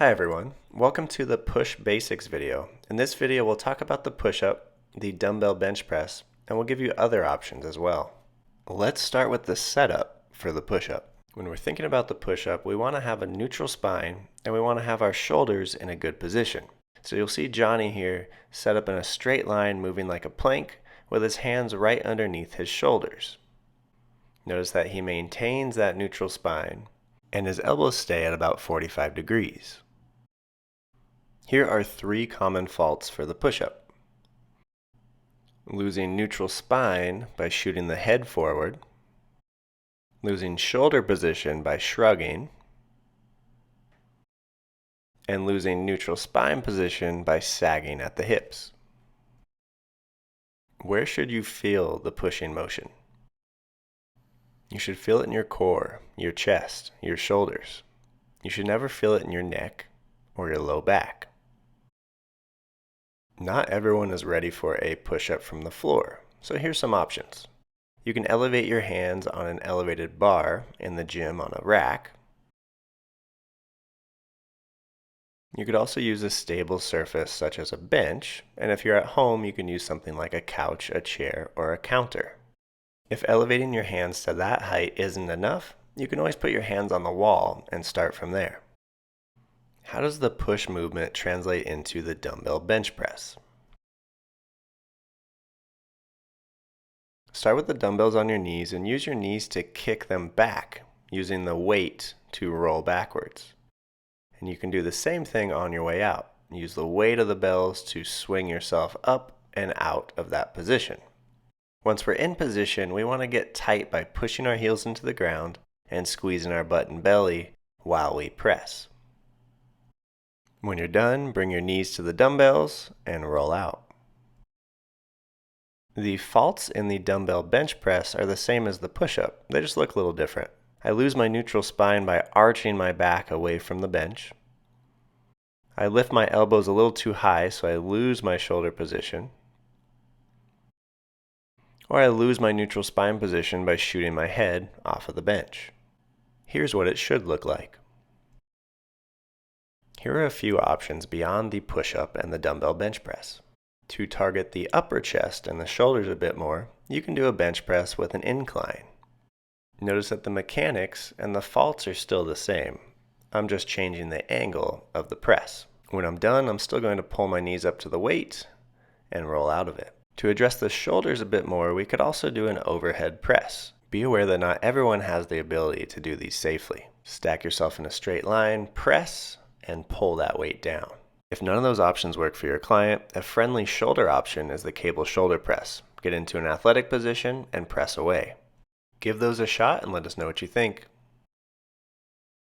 Hi everyone, welcome to the Push Basics video. In this video we'll talk about the push-up, the dumbbell bench press, and we'll give you other options as well. Let's start with the setup for the push-up. When we're thinking about the push-up, we want to have a neutral spine and we want to have our shoulders in a good position. So you'll see Johnny here set up in a straight line moving like a plank with his hands right underneath his shoulders. Notice that he maintains that neutral spine and his elbows stay at about 45 degrees. Here are 3 common faults for the push-up. Losing neutral spine by shooting the head forward, losing shoulder position by shrugging, and losing neutral spine position by sagging at the hips. Where should you feel the pushing motion? You should feel it in your core, your chest, your shoulders. You should never feel it in your neck or your low back. Not everyone is ready for a push-up from the floor, so here's some options. You can elevate your hands on an elevated bar in the gym on a rack. You could also use a stable surface such as a bench, and if you're at home you can use something like a couch, a chair, or a counter. If elevating your hands to that height isn't enough, you can always put your hands on the wall and start from there. How does the push movement translate into the dumbbell bench press? Start with the dumbbells on your knees and use your knees to kick them back, using the weight to roll backwards. And you can do the same thing on your way out. Use the weight of the bells to swing yourself up and out of that position. Once we're in position, we want to get tight by pushing our heels into the ground and squeezing our butt and belly while we press. When you're done, bring your knees to the dumbbells and roll out. The faults in the dumbbell bench press are the same as the push-up. They just look a little different. I lose my neutral spine by arching my back away from the bench. I lift my elbows a little too high, so I lose my shoulder position. Or I lose my neutral spine position by shooting my head off of the bench. Here's what it should look like. Here are a few options beyond the push-up and the dumbbell bench press. To target the upper chest and the shoulders a bit more, you can do a bench press with an incline. Notice that the mechanics and the faults are still the same. I'm just changing the angle of the press. When I'm done, I'm still going to pull my knees up to the weight and roll out of it. To address the shoulders a bit more, we could also do an overhead press. Be aware that not everyone has the ability to do these safely. Stack yourself in a straight line, press, and pull that weight down. If none of those options work for your client, a friendly shoulder option is the cable shoulder press. Get into an athletic position and press away. Give those a shot and let us know what you think.